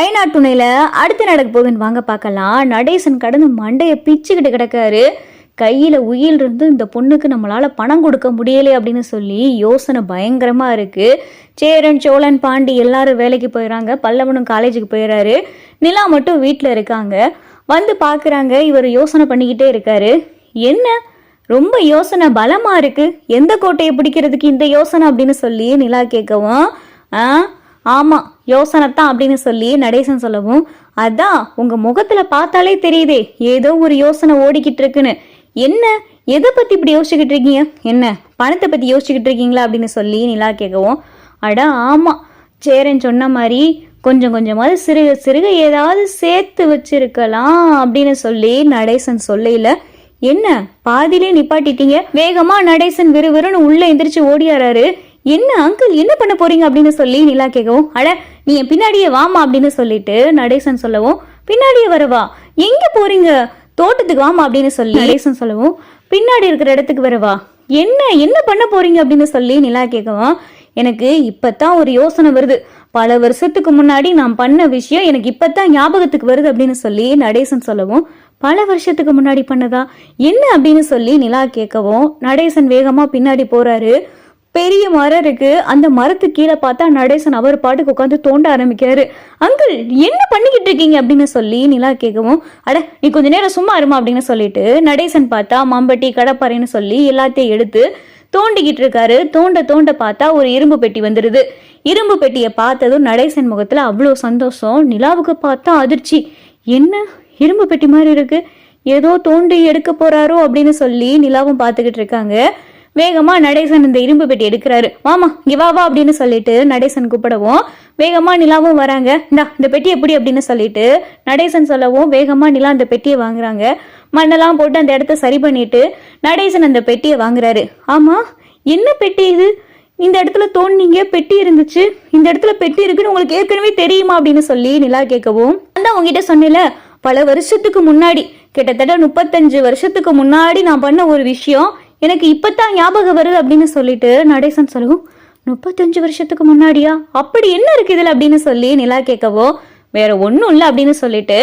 ஐநா துணையில அடுத்து நடக்க போகுதுன்னு வாங்க பார்க்கலாம். நடேசன் கடந்து மண்டையை பிச்சுக்கிட்டு கிடக்காரு. கையில உயில் இருந்து இந்த பொண்ணுக்கு நம்மளால பணம் கொடுக்க முடியலை அப்படின்னு சொல்லி யோசனை பயங்கரமா இருக்கு. சேரன் சோழன் பாண்டி எல்லாரும் வேலைக்கு போயிடறாங்க. பல்லவனும் காலேஜுக்கு போயிடறாரு. நிலா மட்டும் வீட்டில் இருக்காங்க. வந்து பார்க்குறாங்க. இவர் யோசனை பண்ணிக்கிட்டே இருக்காரு. என்ன ரொம்ப யோசனை பலமா இருக்கு, எந்த கோட்டையை பிடிக்கிறதுக்கு இந்த யோசனை அப்படின்னு சொல்லி நிலா கேட்கவும், ஆமா யோசனை தான் அப்படின்னு சொல்லி நடேசன் சொல்லவும், அதான் உங்க முகத்துல பார்த்தாலே தெரியுதே ஏதோ ஒரு யோசனை ஓடிக்கிட்டு இருக்குன்னு. என்ன எதை பத்தி இப்படி யோசிச்சுக்கிட்டு இருக்கீங்க? என்ன பணத்தை பத்தி யோசிச்சுக்கிட்டு இருக்கீங்களா அப்படின்னு சொல்லி நிலா கேட்கவும், அட ஆமா சேரன் சொன்ன மாதிரி கொஞ்சம் கொஞ்சமாவது சிறுக சிறுக ஏதாவது சேர்த்து வச்சிருக்கலாம் அப்படின்னு சொல்லி நடேசன் சொல்லையில, என்ன பாதியிலே நிப்பாட்டிட்டீங்க? வேகமா நடேசன் விறுவிறுன்னு உள்ள எந்திரிச்சு ஓடியாராரு. என்ன அங்கிள் என்ன பண்ண போறீங்க அப்படின்னு சொல்லி நிலா கேட்கவும், அட நீ என் பின்னாடியே வாமா அப்படின்னு சொல்லிட்டு நடேசன் சொல்லவும், பின்னாடியே வரவா? எங்க போறீங்க? தோட்டத்துக்கு வாமா அப்படின்னு சொல்லி நடேசன் சொல்லவும், பின்னாடி இருக்கிற இடத்துக்கு வரவா? என்ன என்ன பண்ண போறீங்க அப்படின்னு சொல்லி நிலா கேட்கவும், எனக்கு இப்பதான் ஒரு யோசனை வருது. பல வருஷத்துக்கு முன்னாடி நான் பண்ண விஷயம் எனக்கு இப்பதான் ஞாபகத்துக்கு வருது அப்படின்னு சொல்லி நடேசன் சொல்லவும், பல வருஷத்துக்கு முன்னாடி பண்ணதா என்ன அப்படின்னு சொல்லி நிலா கேட்கவும், நடேசன் வேகமா பின்னாடி போறாரு. பெரிய மரம் இருக்கு. அந்த மரத்து கீழே பார்த்தா நடேசன் அவர் பாட்டுக்கு உட்காந்து தோண்ட ஆரம்பிக்கிறாரு. அங்கிள் என்ன பண்ணிக்கிட்டு இருக்கீங்க அப்படின்னு சொல்லி நிலா கேட்கவும், அட நீ கொஞ்ச நேரம் சும்மா இருமா அப்படின்னு சொல்லிட்டு நடேசன் பார்த்தா மம்பட்டி கடப்பாறைன்னு சொல்லி எல்லாத்தையும் எடுத்து தோண்டிக்கிட்டு இருக்காரு. தோண்ட தோண்ட பார்த்தா ஒரு இரும்பு பெட்டி வந்துடுது. இரும்பு பெட்டியை பார்த்ததும் நடேசன் முகத்துல அவ்வளோ சந்தோஷம். நிலாவுக்கு பார்த்தா அதிர்ச்சி. என்ன இரும்பு பெட்டி மாதிரி இருக்கு, ஏதோ தோண்டி எடுக்க போறாரோ அப்படின்னு சொல்லி நிலாவும் பார்த்துக்கிட்டு இருக்காங்க. வேகமா நடேசன் இந்த இரும்பு பெட்டி எடுக்கிறாரு. வாமா இங்க வா வா அப்படின்னு சொல்லிட்டு நடேசன் கூப்பிடவும், வேகமா நிலாவும் வராங்க. இந்த பெட்டி எப்படி அப்படின்னு சொல்லிட்டு நடேசன் சொல்லவும், வேகமா நிலா அந்த பெட்டியை வாங்குறாங்க. மண்ணெல்லாம் போட்டு அந்த இடத்த சரி பண்ணிட்டு நடேசன் அந்த பெட்டியை வாங்குறாரு. ஆமா என்ன பெட்டி இது? இந்த இடத்துல தோண்டிங்க பெட்டி இருந்துச்சு, இந்த இடத்துல பெட்டி இருக்குன்னு உங்களுக்கு ஏற்கனவே தெரியுமா அப்படின்னு சொல்லி நிலா கேட்கவும், அதான் உங்ககிட்ட சொன்னேல பல வருஷத்துக்கு முன்னாடி, கிட்டத்தட்ட 35 வருஷத்துக்கு முன்னாடி நான் பண்ண ஒரு விஷயம் எனக்கு இப்பதான் ஞாபகம் வருது அப்படின்னு சொல்லிட்டு நடேசன் சொல்லவும், 35 வருஷத்துக்கு முன்னாடியா? அப்படி என்ன இருக்கு இதுல அப்படின்னு சொல்லி நிலா கேட்கவோ, வேற ஒன்றும் இல்லை அப்படின்னு சொல்லிட்டு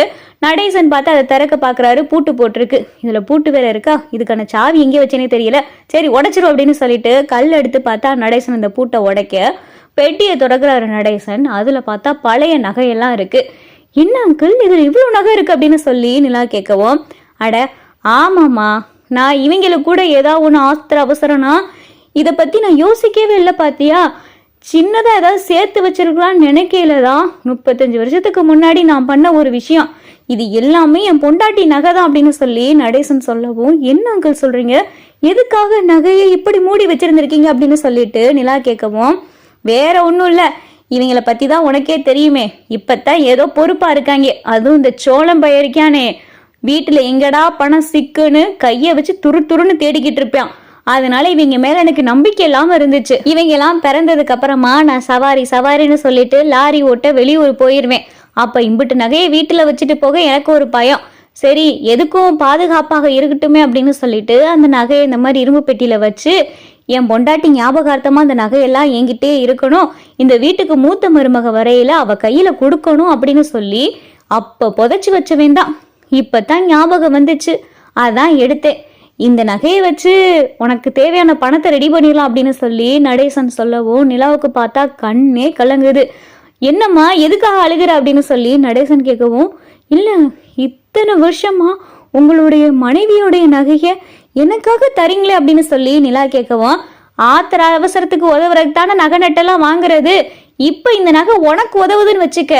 நடேசன் பார்த்து அதை திறக்க பார்க்குறாரு. பூட்டு போட்டிருக்கு. இதுல பூட்டு வேற இருக்கா? இதுக்கான சாவி எங்கே வச்சேனே தெரியல. சரி உடைச்சிரும் அப்படின்னு சொல்லிட்டு கல் எடுத்து பார்த்தா நடேசன் அந்த பூட்டை உடைக்க பெட்டியை தொடக்குறாரு நடேசன். அதுல பார்த்தா பழைய நகையெல்லாம் இருக்கு. என்ன அங்கிள் இதுல இவ்வளவு நகை இருக்கு அப்படின்னு சொல்லி நிலா கேட்கவும், அட ஆமாம்மா, நான் இவங்களுக்கு கூட ஏதாவது ஒன்று ஆஸ்திர அவசரம்னா இதை பத்தி நான் யோசிக்கவே இல்லை. பாத்தியா சின்னதா ஏதாவது சேர்த்து வச்சிருக்கலாம்னு நினைக்கல தான். 35 வருஷத்துக்கு முன்னாடி நான் பண்ண ஒரு விஷயம், இது எல்லாமே என் பொண்டாட்டி நகை தான் அப்படின்னு சொல்லி நடேசன் சொல்லவும், என்ன அங்கிள் சொல்றீங்க? எதுக்காக நகையை இப்படி மூடி வச்சிருந்திருக்கீங்க அப்படின்னு சொல்லிட்டு நிலா கேட்கவும், வேற ஒன்றும் இல்லை, இவங்களை பத்தி தான் உனக்கே தெரியுமே, இப்பத்தான் ஏதோ பொறுப்பா இருக்காங்க. அதுவும் இந்த சோளம் பயிரிக்கானே, வீட்டுல எங்கடா பணம் சிக்குன்னு கைய வச்சு துரு துருன்னு தேடிக்கிட்டு இருப்பான். அதனால இவங்க மேல எனக்கு நம்பிக்கை இல்லாம இருந்துச்சு. இவங்க எல்லாம் பிறந்ததுக்கு அப்புறமா நான் சவாரின்னு சொல்லிட்டு லாரி ஓட்ட வெளியூர் போயிருவேன். அப்ப இம்பிட்டு நகையை வீட்டுல வச்சுட்டு போக எனக்கு ஒரு பயம். சரி எதுக்கும் பாதுகாப்பாக இருக்கட்டுமே அப்படின்னு சொல்லிட்டு அந்த நகையை இந்த மாதிரி இரும்பு பெட்டியில வச்சு, என் பொண்டாட்டி ஞாபகார்த்தமா அந்த நகையெல்லாம் என்கிட்டே இருக்கணும், இந்த வீட்டுக்கு மூத்த மருமக வரையில அவ கையில கொடுக்கணும் அப்படின்னு சொல்லி அப்ப புதைச்சு வச்சவேன் தான். இப்பதான் ஞாபகம் வந்துச்சு, அதான் எடுத்தேன். இந்த நகையை வச்சு உனக்கு தேவையான பணத்தை ரெடி பண்ணிடலாம் அப்படின்னு சொல்லி நடேசன் சொல்லவும், நிலாவுக்கு பார்த்தா கண்ணே கலங்குது. என்னம்மா எதுக்காக அழுகிற அப்படின்னு சொல்லி நடேசன் கேட்கவும், இல்ல இத்தனை வருஷமா உங்களுடைய மனைவியோடைய நகையை எனக்காக தரீங்களே அப்படின்னு சொல்லி நிலா கேட்கவும், ஆத்திர அவசரத்துக்கு உதவுறதுக்கு தானே நகை நட்டெல்லாம் வாங்குறது, இப்ப இந்த நகை உனக்கு உதவுதுன்னு வச்சுக்க,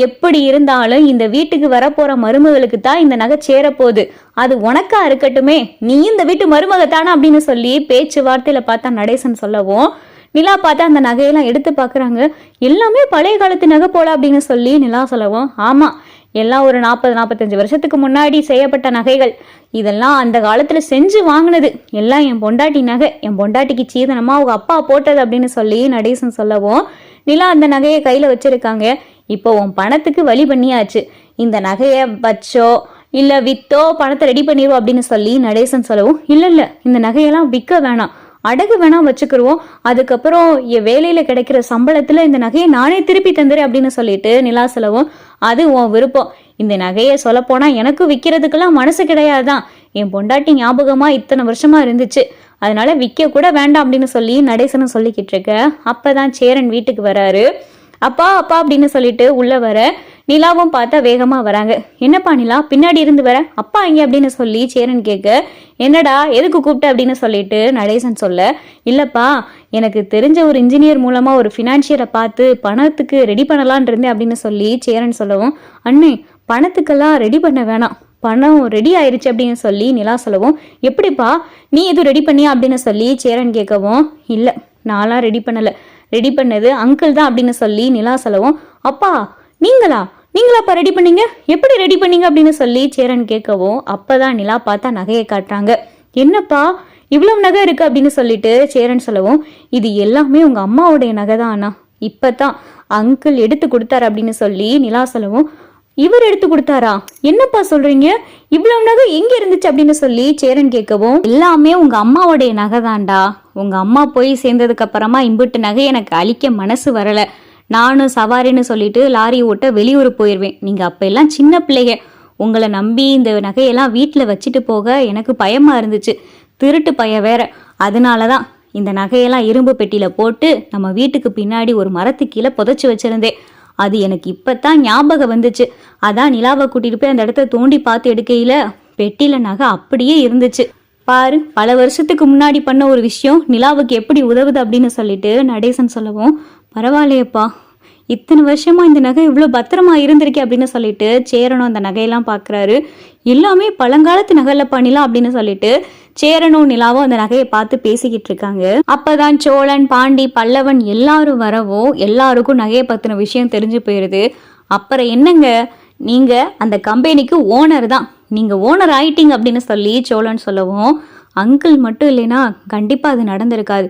எப்படி இருந்தாலும் இந்த வீட்டுக்கு வரப்போற மருமகளுக்கு தான் இந்த நகை சேரப்போகுது, அது உனக்கா இருக்கட்டுமே, நீ இந்த வீட்டு மருமகத்தானா அப்படின்னு சொல்லி பேச்சுவார்த்தையில பார்த்தா நடேசன் சொல்லவும், நிலா பார்த்தா அந்த நகையெல்லாம் எடுத்து பாக்குறாங்க. எல்லாமே பழைய காலத்து நகை போல அப்படின்னு சொல்லி நிலா சொல்லவும், ஆமா எல்லாம் ஒரு 40-45 வருஷத்துக்கு முன்னாடி செய்யப்பட்ட நகைகள், இதெல்லாம் அந்த காலத்துல செஞ்சு வாங்கினது, எல்லாம் என் பொண்டாட்டி நகை, என் பொண்டாட்டிக்கு சீதனமா அவங்க அப்பா போட்டது அப்படின்னு சொல்லி நடேசன் சொல்லவும், நிலா அந்த நகையை கையில வச்சிருக்காங்க. இப்போ உன் பணத்துக்கு வழி பண்ணியாச்சு, இந்த நகையை வச்சோ இல்ல வித்தோ பணத்தை ரெடி பண்ணிடுவோம் அப்படின்னு சொல்லி நடேசன் சொல்லவும், இல்ல இந்த நகையெல்லாம் விற்க வேணாம், அடகு வேணா வச்சுக்கிருவோம், அதுக்கப்புறம் என் வேலையில கிடைக்கிற சம்பளத்துல இந்த நகையை நானே திருப்பி தந்துறேன் அப்படின்னு சொல்லிட்டு நிலா சொல்லவும், அது உன் விருப்பம். இந்த நகையை சொல்ல போனா எனக்கு விற்கிறதுக்கெல்லாம் மனசு கிடையாதான். என் பொண்டாட்டி ஞாபகமா இத்தனை வருஷமா இருந்துச்சு, அதனால விற்க கூட வேண்டாம் அப்படின்னு சொல்லி நடேசனும் சொல்லிக்கிட்டு இருக்க. அப்பதான் சேரன் வீட்டுக்கு வராரு. அப்பா அப்பா அப்படின்னு சொல்லிட்டு உள்ள வர நிலாவும் பார்த்தா வேகமா வராங்க. என்னப்பா நிலா, பின்னாடி இருந்து வர, அப்பா இங்க அப்படின்னு சொல்லி சேரன் கேட்க, என்னடா எதுக்கு கூப்பிட்ட அப்படின்னு சொல்லிட்டு நடேசன் சொல்ல, இல்லப்பா எனக்கு தெரிஞ்ச ஒரு இன்ஜினியர் மூலமா ஒரு ஃபினான்ஷியரை பார்த்து பணத்துக்கு ரெடி பண்ணலான் இருந்தேன் அப்படின்னு சொல்லி சேரன் சொல்லவும், அண்ணே பணத்துக்கெல்லாம் ரெடி பண்ண வேணாம், பணம் ரெடி ஆயிடுச்சு அப்படின்னு சொல்லி நிலா சொல்லவும், எப்படிப்பா நீ எதுவும் ரெடி பண்ணியா அப்படின்னு சொல்லி சேரன் கேட்கவும், இல்லை நான்லாம் ரெடி பண்ணல, ரெடி பண்ணது அங்கிள் தான் அப்படின்னு சொல்லி நிலா சொல்லவும், அப்பா நீங்களாப்பா ரெடி பண்ணீங்க, எப்படி ரெடி பண்ணீங்க அப்படின்னு சொல்லி சேரன் கேட்கவும், அப்பதான் நிலா பார்த்தா நகையை காட்டுறாங்க. என்னப்பா இவ்வளவு நகை இருக்கு அப்படின்னு சொல்லிட்டு சேரன் சொல்லவும், இது எல்லாமே உங்க அம்மாவுடைய நகை தான் அண்ணா, இப்பதான் அங்கிள் எடுத்து கொடுத்தாரு அப்படின்னு சொல்லி நிலா சொல்லவும், இவர் எடுத்து கொடுத்தாரா, என்னப்பா சொல்றீங்க, இவ்வளவு நகை எங்க இருந்துச்சு அப்படின்னு சொல்லி சேரன் கேட்கவும், எல்லாமே உங்க அம்மாவுடைய நகை தான்டா, உங்க அம்மா போய் சேர்ந்ததுக்கு அப்புறமா இம்பிட்டு நகை எனக்கு அழிக்க மனசு வரல, நானும் சவாரின்னு சொல்லிட்டு லாரி ஓட்ட வெளியூர் போயிடுவேன், நீங்க அப்ப எல்லாம் சின்ன பிள்ளைங்க, உங்களை நம்பி இந்த நகையெல்லாம் வீட்டில் வச்சுட்டு போக எனக்கு பயமா இருந்துச்சு, திருட்டு பய வேற, அதனாலதான் இந்த நகையெல்லாம் இரும்பு பெட்டியில போட்டு நம்ம வீட்டுக்கு பின்னாடி ஒரு மரத்து கீழே புதைச்சு வச்சிருந்தேன், அது எனக்கு இப்பதான் ஞாபகம் வந்துச்சு, அதான் நிலாவை கூட்டிட்டு போய் அந்த இடத்த தோண்டி பார்த்து எடுக்கையில பெட்டியில நகை அப்படியே இருந்துச்சு, பாரு பல வருஷத்துக்கு முன்னாடி பண்ண ஒரு விஷயம் நிலாவுக்கு எப்படி உதவுது அப்படின்னு சொல்லிட்டு நடேசன் சொல்லவும், பரவாயில்லையப்பா இத்தனை வருஷமா இந்த நகை இவ்வளோ பத்திரமா இருந்திருக்கே அப்படின்னு சொல்லிட்டு சேரனும் அந்த நகையெல்லாம் பார்க்குறாரு. எல்லாமே பழங்காலத்து நகையில பண்ணிலாம் அப்படின்னு சொல்லிட்டு சேரனும் நிலாவும் அந்த நகையை பார்த்து பேசிக்கிட்டு இருக்காங்க. அப்பதான் சோழன் பாண்டி பல்லவன் எல்லாரும் வரவும் எல்லாருக்கும் நகையை பற்றின விஷயம் தெரிஞ்சு போயிடுது. அப்புறம் என்னங்க, நீங்க அந்த கம்பெனிக்கு ஓனர் தான், நீங்க ஓனர் ஆயிட்டீங்க அப்படின்னு சொல்லி சோழன் சொல்லவும், அங்கிள் மட்டும் இல்லைன்னா கண்டிப்பா அது நடந்திருக்காது,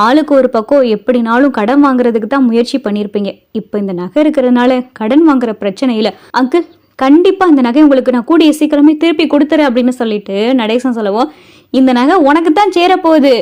ஆளுக்கு ஒரு பக்கம் எப்படினாலும் கடன் வாங்குறதுக்கு தான் முயற்சி பண்ணியிருப்பீங்க, இப்போ இந்த நகை இருக்கிறதுனால கடன் வாங்குற பிரச்சனை இல்லை அங்கிள், கண்டிப்பா இந்த நகை உங்களுக்கு நான் கூடிய சீக்கிரமே திருப்பி கொடுத்துறேன் அப்படின்னு சொல்லிட்டு நடேசன் சொல்லவும், இந்த நகை உனக்கு தான் சேரப்போகுது,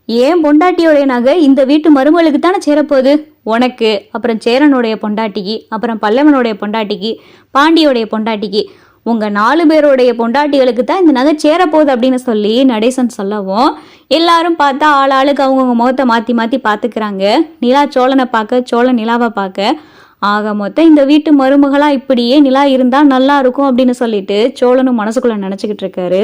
ஏன் பொண்டாட்டியோடைய நகை இந்த வீட்டு மருமகளுக்கு தானே சேரப்போகுது, உனக்கு, அப்புறம் சேரனுடைய பொண்டாட்டிக்கு, அப்புறம் பல்லவனுடைய பொண்டாட்டிக்கு, பாண்டியோடைய பொண்டாட்டிக்கு, உங்க 4 பேருடைய பொண்டாட்டிகளுக்கு தான் இந்த நகை சேரப்போகுது அப்படின்னு சொல்லி நடேசன் சொல்லவும், எல்லாரும் பார்த்தா ஆளுக்கு அவங்கவுங்க முகத்தை மாற்றி மாற்றி பார்த்துக்கிறாங்க. நிலா சோழனை பார்க்க, சோழன் நிலாவை பார்க்க, ஆக மொத்தம் இந்த வீட்டு மருமகளா இப்படியே நிலா இருந்தா நல்லா இருக்கும் அப்படின்னு சொல்லிட்டு சோழனும் மனசுக்குள்ள நினைச்சுக்கிட்டு இருக்காரு.